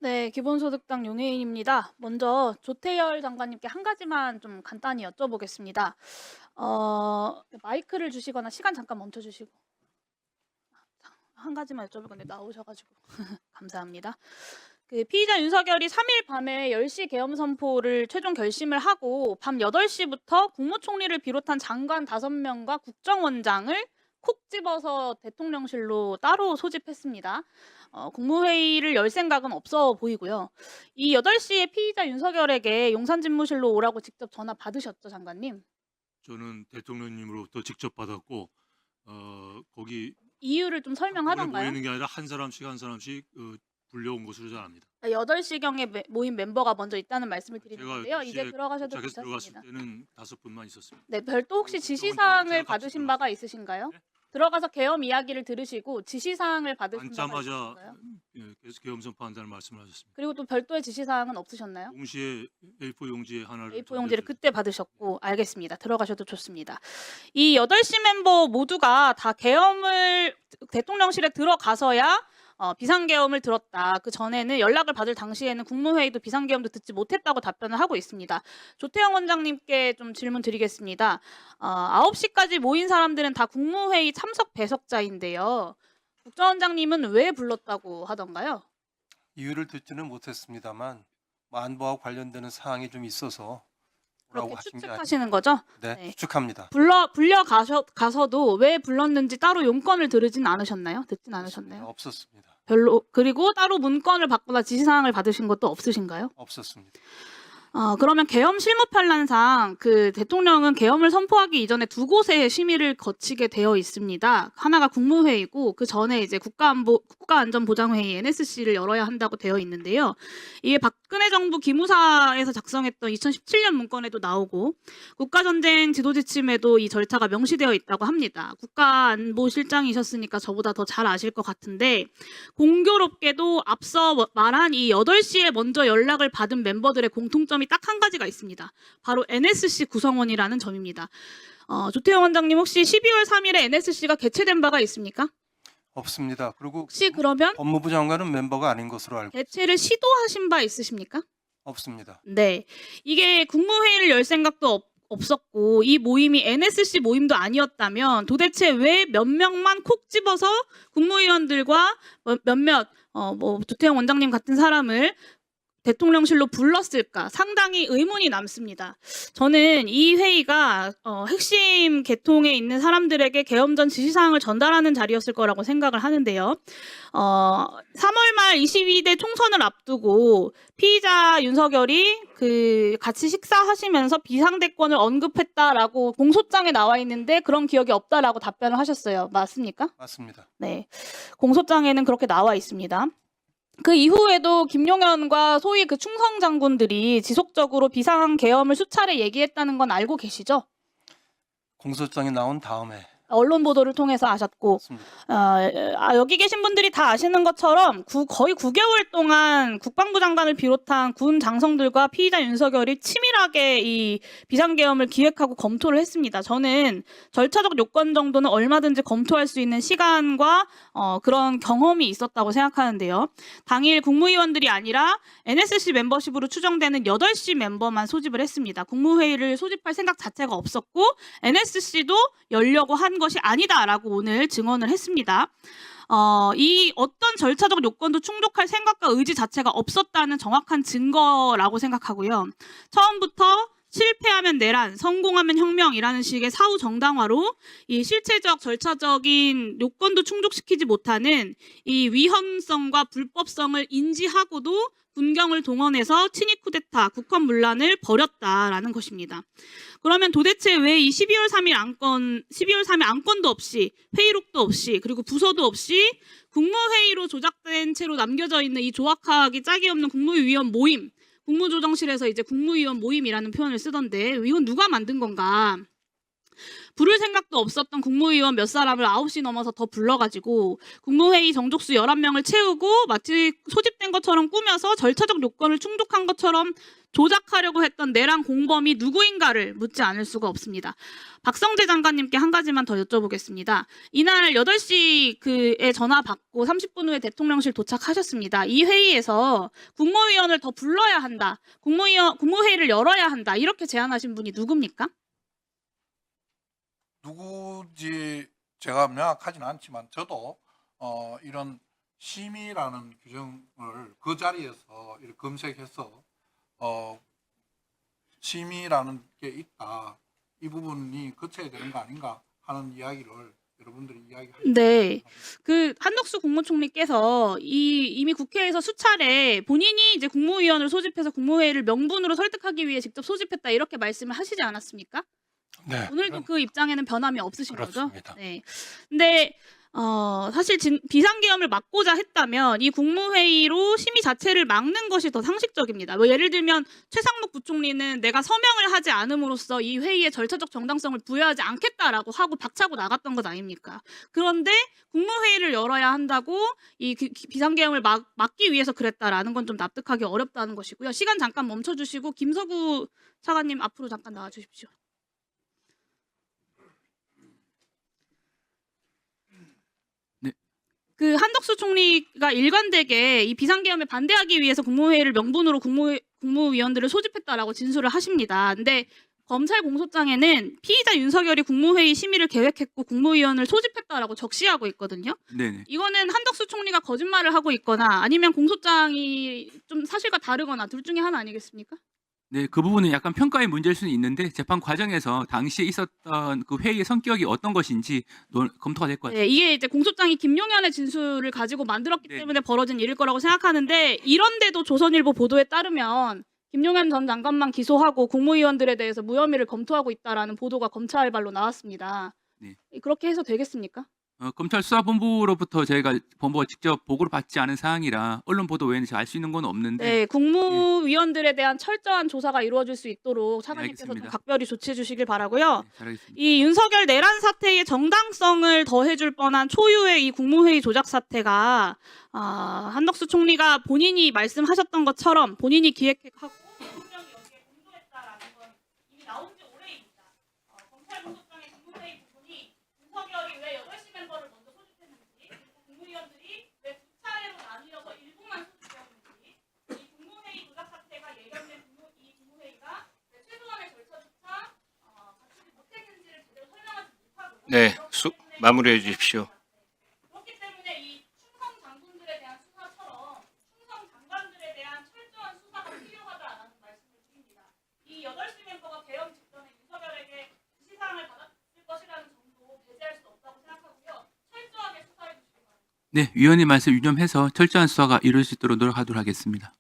네, 기본소득당 용해인입니다. 먼저 조태열 장관님께 한 가지만 좀 간단히 여쭤보겠습니다. 마이크를 주시거나 시간 잠깐 멈춰주시고 한 가지만 여쭤볼 건데 나오셔가지고 감사합니다. 그 피의자 윤석열이 3일 밤에 10시 계엄 선포를 최종 결심을 하고 밤 8시부터 국무총리를 비롯한 장관 5명과 국정원장을 콕 집어서 대통령실로 따로 소집했습니다. 국무회의를 열 생각은 없어 보이고요. 이 8시에 피의자 윤석열에게 용산집무실로 오라고 직접 전화 받으셨죠, 장관님? 저는 대통령님으로부터 직접 받았고 거기 이유를 좀 설명하던가요? 모이는 게 아니라 한 사람씩 불려온 것으로 잘 압니다. 8시경에 모인 멤버가 먼저 있다는 말씀을 드리는 제가 건데요. 이제 들어가셔도 도착해서 들어갔을 괜찮습니다. 때는 5분만 있었습니다. 네, 별도 혹시 국정원장 지시사항을 제가 같이 받으신 바가 들어갔습니다. 있으신가요? 네? 들어가서 계엄 이야기를 들으시고 지시사항을 받으신 바가 앉자마자 있으신가요? 계속 계엄 선포한다는 말씀을 하셨습니다. 그리고 또 별도의 지시사항은 없으셨나요? 동시에 A4 용지에 하나를 A4 용지를 전달드렸습니다. 그때 받으셨고 알겠습니다. 들어가셔도 좋습니다. 이 8시 멤버 모두가 다 계엄을 대통령실에 들어가서야 비상계엄을 들었다. 그 전에는 연락을 받을 당시에는 국무회의도 비상계엄도 듣지 못했다고 답변을 하고 있습니다. 조태영 원장님께 좀 질문 드리겠습니다. 9시까지 모인 사람들은 다 국무회의 참석 배석자인데요. 국정원장님은 왜 불렀다고 하던가요? 이유를 듣지는 못했습니다만 안보와 관련되는 사항이 좀 있어서 그렇게 라고 하신 게 추측하시는 거죠? 네, 네. 추측합니다. 가서도 왜 불렀는지 따로 용건을 들으진 않으셨나요? 듣진 않으셨나요? 없었습니다. 그리고 따로 문건을 받거나 지시사항을 받으신 것도 없으신가요? 없었습니다. 그러면 계엄 실무 편란상 그 대통령은 계엄을 선포하기 이전에 두 곳의 심의를 거치게 되어 있습니다. 하나가 국무회의고 그 전에 이제 국가안전보장회의 NSC를 열어야 한다고 되어 있는데요. 이게 박근혜 정부 기무사에서 작성했던 2017년 문건에도 나오고 국가전쟁 지도지침에도 이 절차가 명시되어 있다고 합니다. 국가안보실장이셨으니까 저보다 더 잘 아실 것 같은데 공교롭게도 앞서 말한 이 8시에 먼저 연락을 받은 멤버들의 공통점이 딱 한 가지가 있습니다. 바로 NSC 구성원이라는 점입니다. 조태영 원장님 혹시 12월 3일에 NSC가 개최된 바가 있습니까? 없습니다. 그리고 혹시 그러면 법무부 장관은 멤버가 아닌 것으로 알고 개최를 시도하신 바 있으십니까? 없습니다. 네. 이게 국무회의를 열 생각도 없었고 이 모임이 NSC 모임도 아니었다면 도대체 왜 몇 명만 콕 집어서 국무위원들과 몇몇 조태영 원장님 같은 사람을 대통령실로 불렀을까 상당히 의문이 남습니다. 저는 이 회의가 핵심 계통에 있는 사람들에게 계엄 전 지시사항을 전달하는 자리였을 거라고 생각을 하는데요. 3월 말 22대 총선을 앞두고 피의자 윤석열이 같이 식사하시면서 비상대권을 언급했다라고 공소장에 나와 있는데 그런 기억이 없다라고 답변을 하셨어요. 맞습니까? 맞습니다. 네, 공소장에는 그렇게 나와 있습니다. 그 이후에도 김용현과 소위 그 충성 장군들이 지속적으로 비상계엄을 수차례 얘기했다는 건 알고 계시죠? 공소장이 나온 다음에 언론 보도를 통해서 아셨고 여기 계신 분들이 다 아시는 것처럼 거의 9개월 동안 국방부 장관을 비롯한 군 장성들과 피의자 윤석열이 치밀하게 이 비상계엄을 기획하고 검토를 했습니다. 저는 절차적 요건 정도는 얼마든지 검토할 수 있는 시간과 그런 경험이 있었다고 생각하는데요. 당일 국무위원들이 아니라 NSC 멤버십으로 추정되는 8시 멤버만 소집을 했습니다. 국무회의를 소집할 생각 자체가 없었고 NSC도 열려고 한 것이 아니다라고 오늘 증언을 했습니다. 이 어떤 절차적 요건도 충족할 생각과 의지 자체가 없었다는 정확한 증거라고 생각하고요. 처음부터 실패하면 내란, 성공하면 혁명이라는 식의 사후 정당화로 이 실체적 절차적인 요건도 충족시키지 못하는 이 위헌성과 불법성을 인지하고도 군경을 동원해서 친위 쿠데타, 국헌 문란을 벌였다라는 것입니다. 그러면 도대체 왜 이 12월 3일 안건도 없이 회의록도 없이 그리고 부서도 없이 국무회의로 조작된 채로 남겨져 있는 이 조악하기 짝이 없는 국무위원 모임, 국무조정실에서 이제 국무위원 모임이라는 표현을 쓰던데 이건 누가 만든 건가? 부를 생각도 없었던 국무위원 몇 사람을 9시 넘어서 더 불러가지고 국무회의 정족수 11명을 채우고 마치 소집된 것처럼 꾸며서 절차적 요건을 충족한 것처럼 조작하려고 했던 내란 공범이 누구인가를 묻지 않을 수가 없습니다. 박성재 장관님께 한 가지만 더 여쭤보겠습니다. 이날 8시에 전화 받고 30분 후에 대통령실 도착하셨습니다. 이 회의에서 국무위원을 더 불러야 한다. 국무회의를 열어야 한다. 이렇게 제안하신 분이 누굽니까? 누구지 제가 명확하지는 않지만 저도 이런 심의라는 규정을 그 자리에서 이렇게 검색해서 심의라는 게 있다. 이 부분이 거쳐야 되는 거 아닌가 하는 이야기를 여러분들이 이야기하시죠. 네. 한덕수 국무총리께서 이미 국회에서 수차례 본인이 이제 국무위원을 소집해서 국무회의를 명분으로 설득하기 위해 직접 소집했다 이렇게 말씀을 하시지 않았습니까? 네. 오늘도 그 입장에는 변함이 없으신 그렇습니다. 거죠? 네. 근데 사실 비상계엄을 막고자 했다면 이 국무회의로 심의 자체를 막는 것이 더 상식적입니다. 뭐 예를 들면 최상목 부총리는 내가 서명을 하지 않음으로써 이 회의의 절차적 정당성을 부여하지 않겠다라고 하고 박차고 나갔던 것 아닙니까? 그런데 국무회의를 열어야 한다고 이 비상계엄을 막기 위해서 그랬다라는 건 좀 납득하기 어렵다는 것이고요. 시간 잠깐 멈춰주시고 김서구 차관님 앞으로 잠깐 나와주십시오. 한덕수 총리가 일관되게 이 비상계엄에 반대하기 위해서 국무회의를 명분으로 국무위원들을 소집했다라고 진술을 하십니다. 근데 검찰 공소장에는 피의자 윤석열이 국무회의 심의를 계획했고 국무위원을 소집했다라고 적시하고 있거든요. 네네. 이거는 한덕수 총리가 거짓말을 하고 있거나 아니면 공소장이 좀 사실과 다르거나 둘 중에 하나 아니겠습니까? 네, 그 부분은 약간 평가의 문제일 수는 있는데 재판 과정에서 당시에 있었던 그 회의의 성격이 어떤 것인지 검토가 될 것 같아요. 네, 이게 이제 공소장이 김용현의 진술을 가지고 만들었기 네. 때문에 벌어진 일일 거라고 생각하는데 이런데도 조선일보 보도에 따르면 김용현 전 장관만 기소하고 국무위원들에 대해서 무혐의를 검토하고 있다라는 보도가 검찰발로 나왔습니다. 네. 그렇게 해서 되겠습니까? 검찰 수사본부로부터 저희가 본부가 직접 보고를 받지 않은 사항이라 언론 보도 외에는 알 수 있는 건 없는데 네, 국무위원들에 대한 철저한 조사가 이루어질 수 있도록 차관님께서 좀 알겠습니다. 각별히 조치해 주시길 바라고요. 네, 잘하겠습니다. 이 윤석열 내란 사태의 정당성을 더해줄 뻔한 초유의 이 국무회의 조작 사태가 한덕수 총리가 본인이 말씀하셨던 것처럼 본인이 기획하고 대통령이 여기에 공조했다라는 건 이미 나온 지 오래입니다. 검찰 공소장의 국무회의 부분이 윤석열이 왜 8시 멤버를 먼저 소집했는지 그리고 국무위원들이 왜 두 차례로 나뉘어서 일부만 소집되었는지 이 국무회의 조작 사태가 예견된 이 국무회의가 왜 최소한의 절차조차 갖추지 못했는지를 제대로 설명하지 못하고 네, 마무리해 주십시오. 그렇기 때문에 이 충성 장군들에 대한 수사처럼 충성 장관들에 대한 철저한 수사가 필요하다라는 말씀을 드립니다. 이 8시 멤버가 계엄 직전에 윤석열에게 지시사항을 받았을 것이라는 점도 배제할 수 없다고 생각하고요. 철저하게 수사해 주시기 바랍니다. 네, 위원님 말씀 유념해서 철저한 수사가 이루어질 수 있도록 노력하도록 하겠습니다.